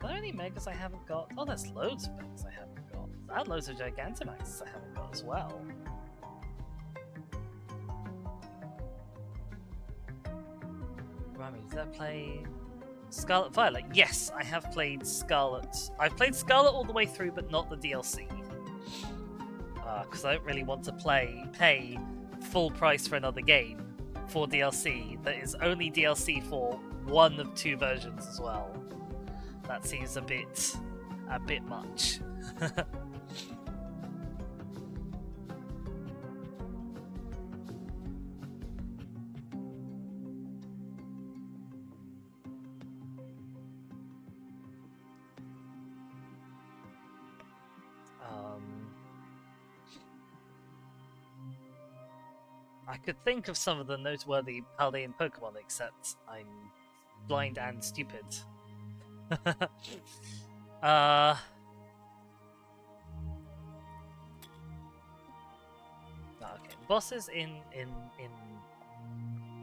Are there any Megas I haven't got? Oh, there's loads of Megas I haven't got. And loads of Gigantamaxes I haven't got as well. Remind me, did I play Scarlet Violet? Yes, I have played Scarlet. I've played Scarlet all the way through, but not the DLC. Because I don't really want to pay full price for another game for DLC that is only DLC for one of two versions as well. That seems a bit much. I could think of some of the noteworthy Paldean Pokemon, except I'm blind and stupid. Okay, bosses in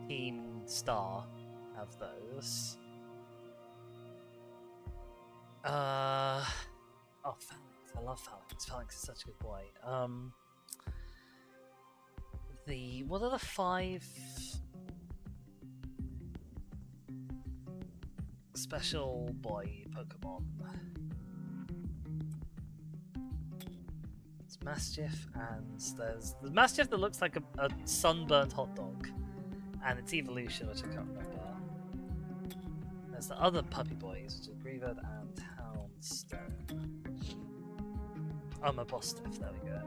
Team Star have those. Oh, Phalanx. I love Phalanx. Phalanx is such a good boy. What are the 5 special boy Pokemon? It's Mastiff, and there's the Mastiff that looks like a sunburnt hot dog, and its evolution, which I can't remember. There's the other puppy boys, which are Greavard and Houndstone. Oh, my Bostiff, there we go.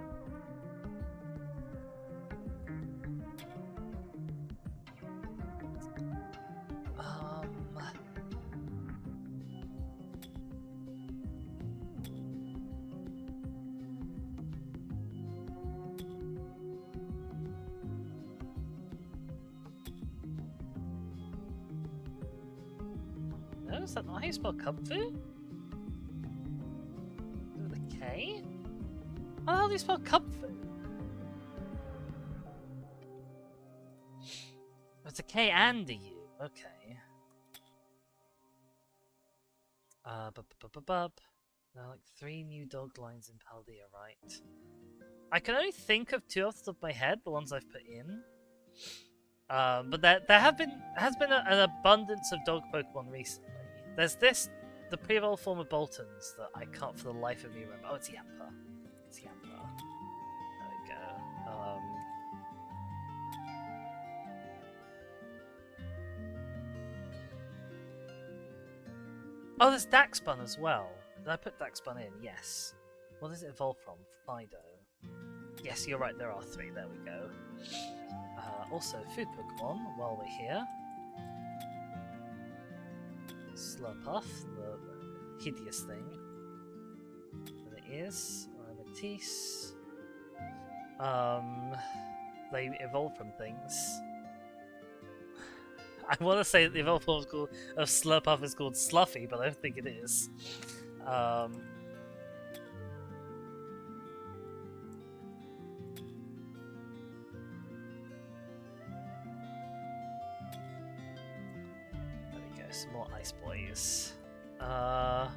No, is that not how you spell Kubfu? With a K? How the hell do you spell Kubfu? It's a K and a U. Okay. There are like 3 new dog lines in Paldea, right? I can only think of 2 off the top of my head, the ones I've put in. But there has been an abundance of dog Pokemon recently. There's the pre-evolved form of Boltons that I can't for the life of me remember. Oh, it's Yamper. It's Yamper. There we go. Oh, there's Daxbun as well. Did I put Daxbun in? Yes. What does it evolve from? Fido. Yes, you're right, there are 3. There we go. Also, food Pokemon, while we're here. Slurpuff, the hideous thing. And it is. Matisse. They evolve from things. I want to say that the evolved form of Slurpuff is called Sluffy, but I don't think it is. There we go, some more Ice Boys. I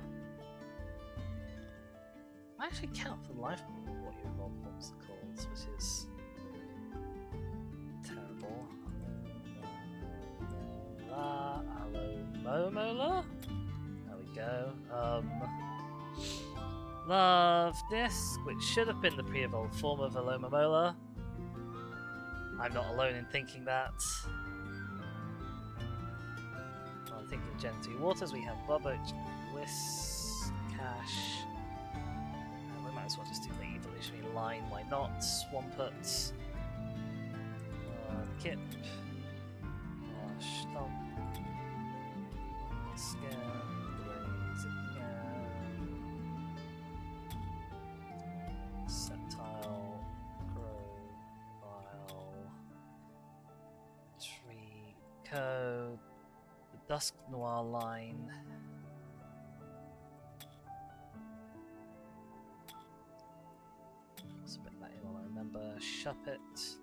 actually count for the life of what your evolved forms are called, which is terrible. Alomomola? There we go. Love Disc, which should have been the pre-evolved form of Alomomola. I'm not alone in thinking that. I'm thinking Gen 2 Waters, we have Boboch, Whis, Cash. We might as well just do the evolutionary line, why not? Swampert, Kip, Stomp, Scare, Blaze again. Dusk Noir line. Submit that in while I remember. Shuppet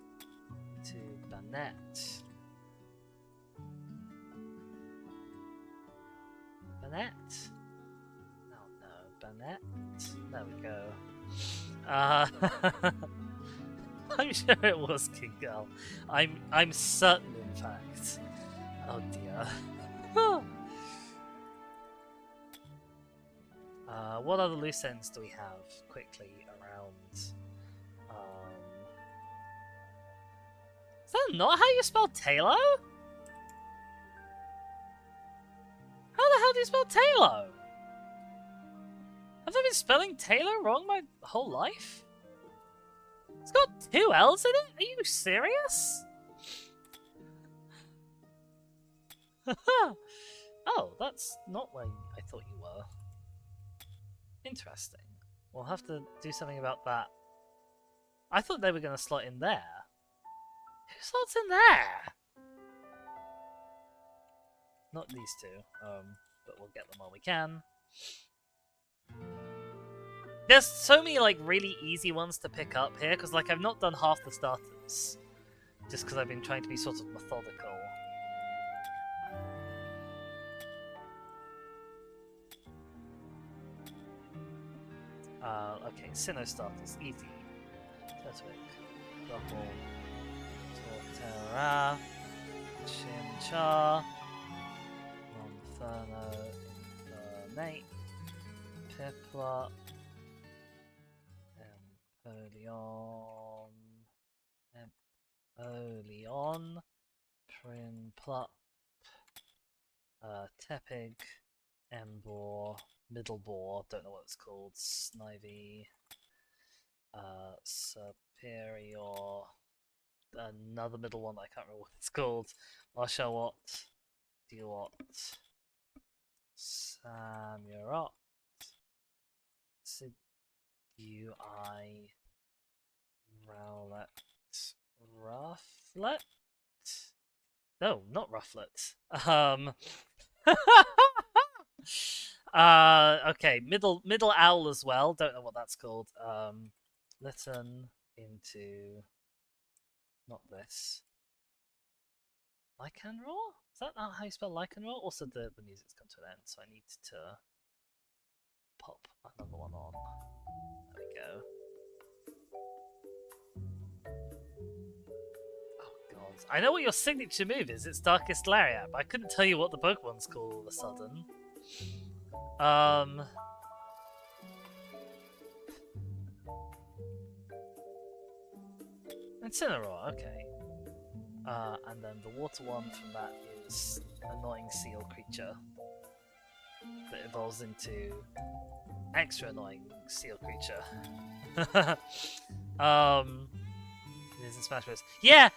to Burnett. Burnett? Oh no, Burnett. There we go. I'm sure it was King Girl. I'm certain, in fact. Oh dear. What other loose ends do we have quickly around? Is that not how you spell Taylor? How the hell do you spell Taylor? Have I been spelling Taylor wrong my whole life? It's got 2 L's in it? Are you serious? Oh, that's not where I thought you were. Interesting. We'll have to do something about that. I thought they were going to slot in there. Who slots in there? Not these two, but we'll get them while we can. There's so many like really easy ones to pick up here, because like I've not done half the starters. Just because I've been trying to be sort of methodical. Okay, Sinnoh starters, easy. Tetwick, Double, Torterra, Chimchar, Monferno, Nate, Piplup, Empoleon, Prinplup, Tepig, Embor, Middlebore, don't know what it's called, Snivy, Superior, another middle one I can't remember what it's called, Oshawott, Dewott, Samurott, Sidui, Rowlet, Rufflet? No, not Rufflet. Okay, middle owl as well. Don't know what that's called. Litten into not this. Lycanroar? Is that not how you spell Lycanroar? Also, the music's come to an end, so I need to pop another one on. There we go. Oh god, I know what your signature move is. It's Darkest Lariat, but I couldn't tell you what the Pokemon's called all of a sudden. Incineroar, okay. And then the water one from that is Annoying Seal Creature that evolves into Extra Annoying Seal Creature. It is in Smash Bros. Yeah!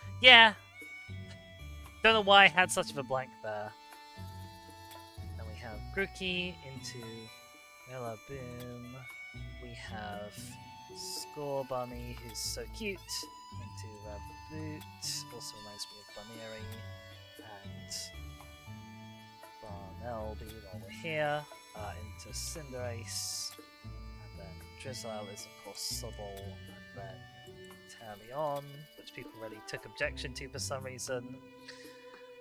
Don't know why I had such of a blank there. Then we have Grookey into Rillaboom. We have Scorbunny, who's so cute, into Raboot. Also reminds me of Bunnery. And Barnelby while we're here. Into Cinderace. And then Drizzile is of course Sobble. And then Talion, which people really took objection to for some reason.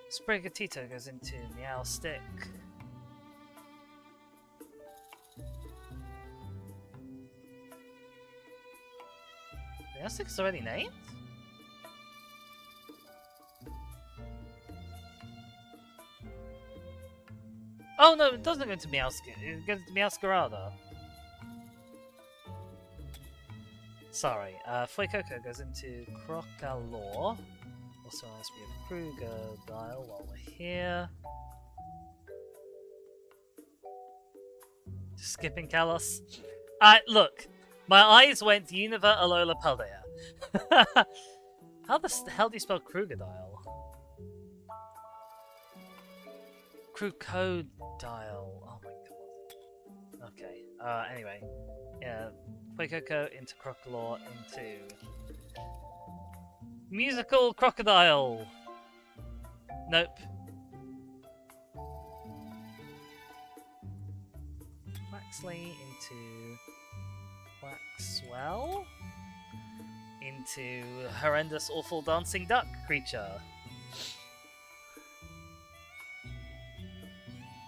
Sprigatito goes into Meowstick. Meowstick's already named? Oh no, it doesn't go into Meowscarada. It goes into Meowscarada. Sorry, Fuecoco goes into Crocalor. Also reminds me of Kroogodile while we're here. Just skipping Kalos. Look, my eyes went Unova Alola Paldea. How the hell do you spell Kroogodile? Crocodile. Oh my god. Okay. Anyway. Yeah. Fuecoco into Crocalor into Musical Crocodile. Nope. Quaxley into Quaxwell into horrendous, awful dancing duck creature.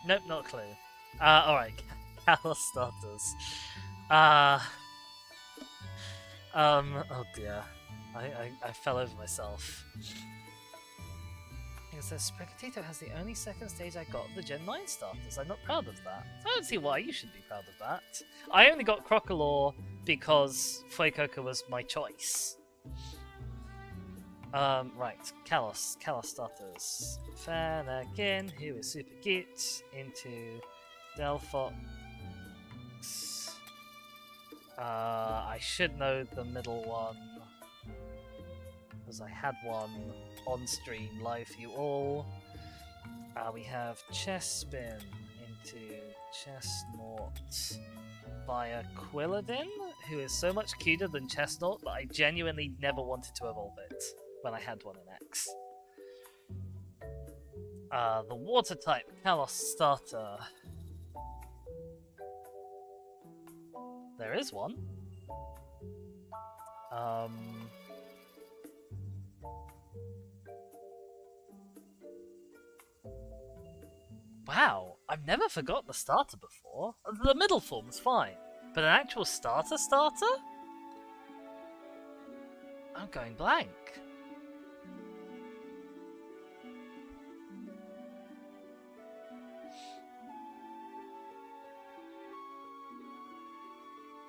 Nope, not a clue. Alright, Callous starters. Oh dear. I fell over myself. It says Sprigatito has the only second stage I got of the Gen 9 starters. I'm not proud of that. I don't see why you should be proud of that. I only got Crocodile because Fuecoca was my choice. Right, Kalos starters. Fanakin, who is super cute, into Delphox. I should know the middle one, because I had one on stream live for you all. We have Chespin into Chestnut via Quilladin, who is so much cuter than Chestnut that I genuinely never wanted to evolve it when I had one in X. The water type Kalos starter. There is one. Wow, I've never forgotten the starter before. The middle form's fine, but an actual starter? I'm going blank.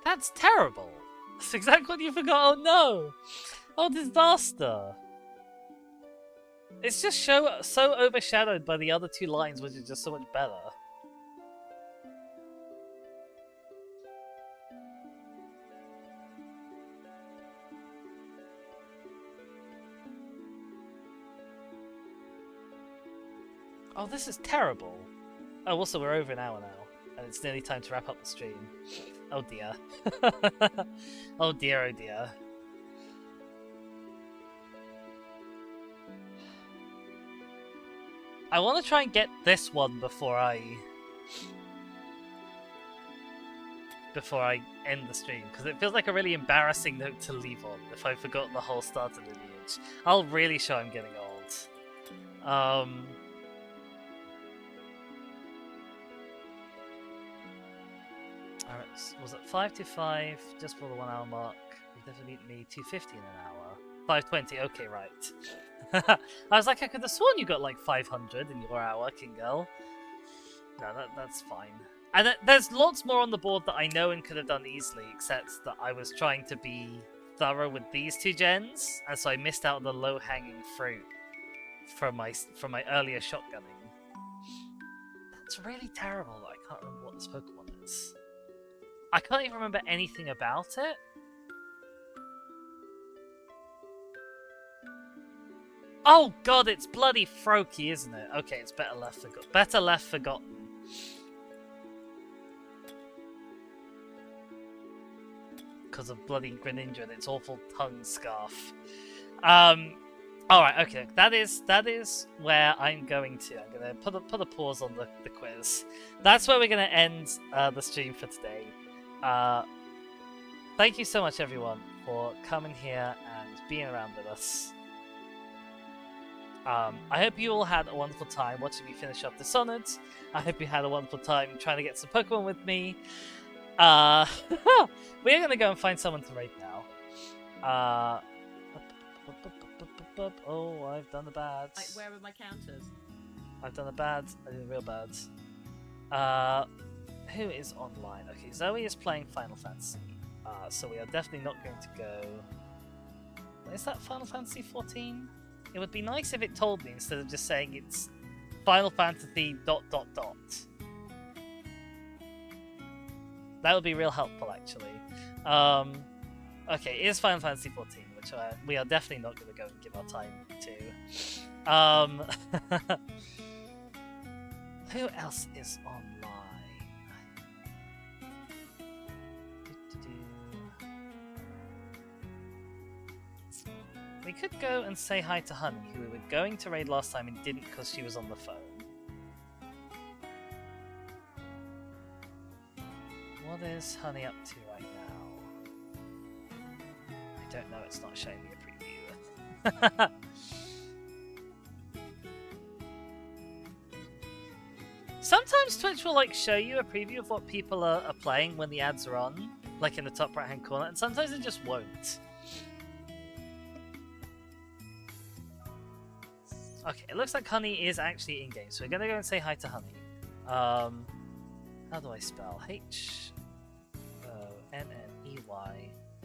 That's terrible. That's exactly what you forgot. Oh no! Oh, disaster! It's just so overshadowed by the other two lines, which is just so much better. Oh, this is terrible. Oh, also we're over an hour now, and it's nearly time to wrap up the stream. Oh dear. Oh dear, oh dear. I want to try and get this one before I end the stream, because it feels like a really embarrassing note to leave on if I forgot the whole starter lineage. I'll really show I'm getting old. Alright, was it 525 just for the 1 hour mark? You definitely beat me 250 in an hour. 520, okay, right. I was like, I could have sworn you got like 500 in your hour, King Girl. No, that's fine. And there's lots more on the board that I know and could have done easily, except that I was trying to be thorough with these two gens, and so I missed out on the low-hanging fruit from my earlier shotgunning. That's really terrible that I can't remember what this Pokemon is. I can't even remember anything about it. Oh god, it's bloody Froakie, isn't it? Okay, it's better left forgotten. Because of bloody Greninja and its awful tongue scarf. Alright, okay. That is where I'm going to. I'm gonna put a pause on the quiz. That's where we're gonna end the stream for today. Thank you so much everyone for coming here and being around with us. I hope you all had a wonderful time watching me finish up Dishonored. I hope you had a wonderful time trying to get some Pokemon with me. We're gonna go and find someone to raid now. Oh, I've done the bad. Like, where are my counters? I've done the bad. I did the real bad. Who is online? Okay, Zoe is playing Final Fantasy. So we are definitely not going to go... Is that Final Fantasy 14? It would be nice if it told me instead of just saying it's Final Fantasy ... That would be real helpful, actually. Okay, it is Final Fantasy 14, which we are definitely not going to go and give our time to. Who else is online? We could go and say hi to Honey, who we were going to raid last time and didn't because she was on the phone. What is Honey up to right now? I don't know, it's not showing me a preview. Sometimes Twitch will like show you a preview of what people are playing when the ads are on, like in the top right hand corner, and sometimes it just won't. Okay, it looks like Honey is actually in game, so we're gonna go and say hi to Honey. How do I spell? H-O-N-N-E-Y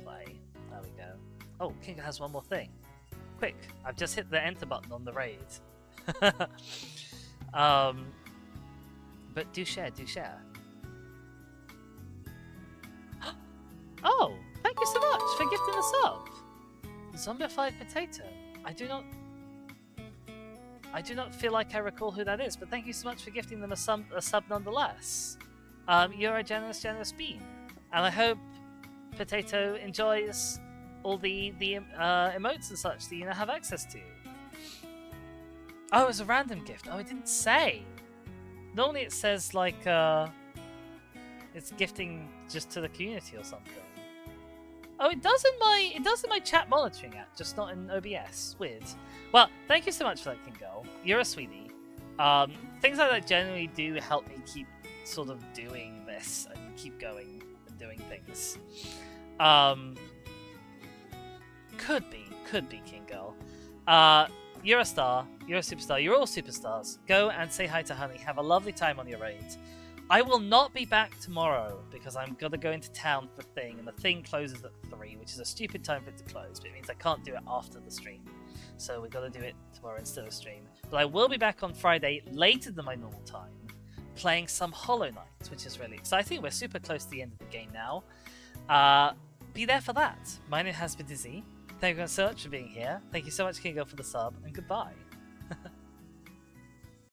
play. There we go. Oh, King has one more thing. Quick, I've just hit the enter button on the raid. But do share, do share. Oh, thank you so much for gifting the sub. Zombified Potato. I do not feel like I recall who that is, but thank you so much for gifting them a sub nonetheless. You're a generous, generous bean, and I hope Potato enjoys all the emotes and such that you now have access to. Oh, it was a random gift. Oh, it didn't say. Normally it says like it's gifting just to the community or something. Oh, it does in my chat monitoring app, just not in OBS. Weird. Well, thank you so much for that, King Girl. You're a sweetie. Things like that generally do help me keep sort of doing this and keep going and doing things. Could be, King Girl. You're a star. You're a superstar. You're all superstars. Go and say hi to Honey. Have a lovely time on your raid. I will not be back tomorrow because I'm gonna go into town for a thing, and the thing closes at 3, which is a stupid time for it to close, but it means I can't do it after the stream. So we've got to do it tomorrow instead of stream. But I will be back on Friday later than my normal time, playing some Hollow Knight, which is really exciting. We're super close to the end of the game now. Be there for that. My name has been Dizzy. Thank you so much for being here. Thank you so much, King Girl, for the sub, and goodbye.